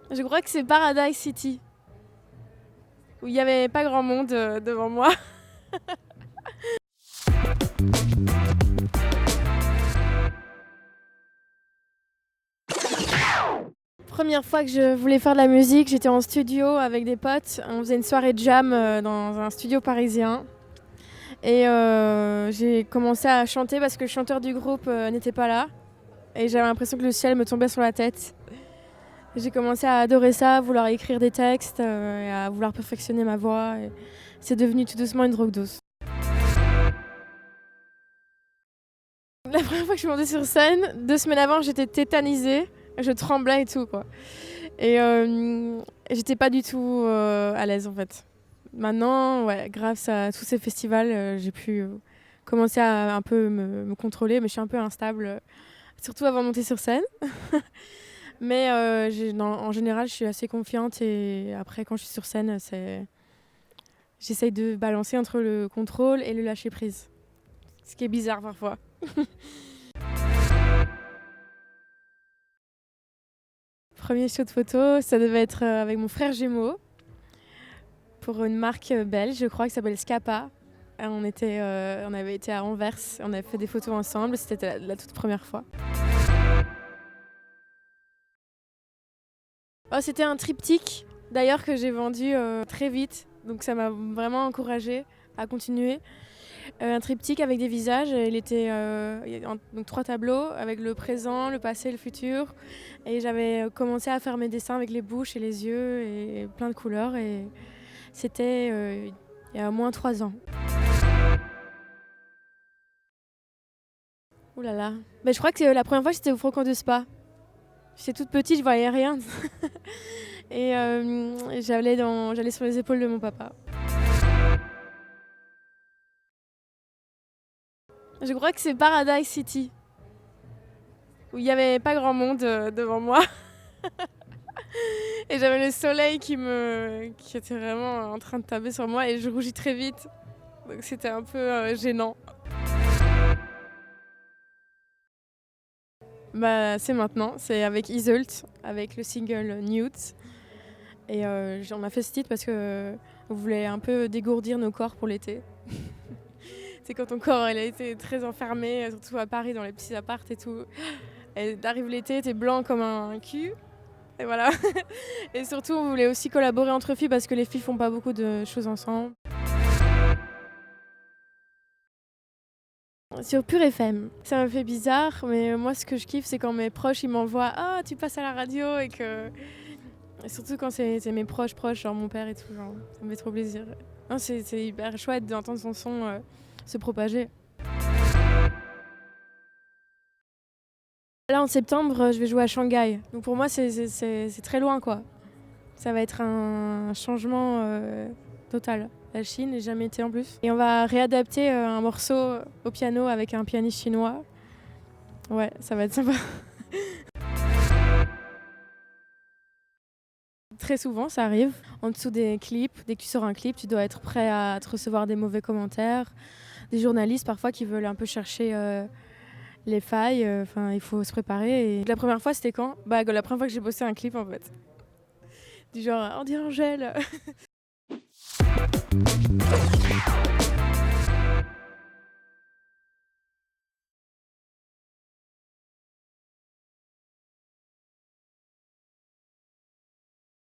Je crois que c'est Paradise City, où il n'y avait pas grand monde devant moi. Première fois que je voulais faire de la musique, j'étais en studio avec des potes. On faisait une soirée de jam dans un studio parisien. Et j'ai commencé à chanter parce que le chanteur du groupe n'était pas là. Et j'avais l'impression que le ciel me tombait sur la tête. J'ai commencé à adorer ça, à vouloir écrire des textes, et à vouloir perfectionner ma voix. Et c'est devenu tout doucement une drogue douce. La première fois que je suis montée sur scène, 2 semaines avant, j'étais tétanisée. Je tremblais et tout, quoi. Et j'étais pas du tout à l'aise, en fait. Maintenant, ouais, grâce à tous ces festivals, j'ai pu commencer à un peu me contrôler, mais je suis un peu instable, surtout avant de monter sur scène. Mais en général, je suis assez confiante et après, quand je suis sur scène, j'essaye de balancer entre le contrôle et le lâcher prise. Ce qui est bizarre parfois. Premier shoot photo, ça devait être avec mon frère jumeau pour une marque belge, je crois, qui s'appelle Scapa. On avait été à Anvers, on avait fait des photos ensemble, c'était la toute première fois. Oh, c'était un triptyque, d'ailleurs, que j'ai vendu très vite, donc ça m'a vraiment encouragée à continuer. Un triptyque avec des visages, donc 3 tableaux avec le présent, le passé, le futur. Et j'avais commencé à faire mes dessins avec les bouches et les yeux et plein de couleurs. Et c'était il y a au moins 3 ans. Ouh là là. Mais je crois que la première fois j'étais au Faucon de Spa. J'étais toute petite, je voyais rien. Et j'allais sur les épaules de mon papa. Je crois que c'est Paradise City, où il n'y avait pas grand monde devant moi. Et j'avais le soleil qui était vraiment en train de taper sur moi et je rougis très vite. Donc c'était un peu gênant. Bah, c'est maintenant, c'est avec Iseult, avec le single Nude. Et on a fait ce titre parce qu'on voulait un peu dégourdir nos corps pour l'été. C'est quand ton corps il a été très enfermé, surtout à Paris dans les petits apparts et tout. Et d'arrive l'été, t'es blanc comme un cul. Et voilà. Et surtout, on voulait aussi collaborer entre filles parce que les filles font pas beaucoup de choses ensemble. Sur Pure FM. Ça me fait bizarre, mais moi, ce que je kiffe, c'est quand mes proches ils m'envoient «Ah, tu passes à la radio» et surtout quand c'est mes proches, genre mon père et tout, genre, ça me fait trop plaisir. Non, c'est hyper chouette d'entendre son son se propager. Là, en septembre, je vais jouer à Shanghai. Donc pour moi, c'est très loin, quoi. Ça va être un changement total. La Chine, j'ai jamais été en plus. Et on va réadapter un morceau au piano avec un pianiste chinois. Ouais, ça va être sympa. Très souvent, ça arrive. En dessous des clips, dès que tu sors un clip, tu dois être prêt à te recevoir des mauvais commentaires. Des journalistes parfois qui veulent un peu chercher les failles. Enfin, il faut se préparer. Et la première fois, c'était quand ? Bah, la première fois que j'ai bossé un clip, en fait. Du genre, on dirait Angèle.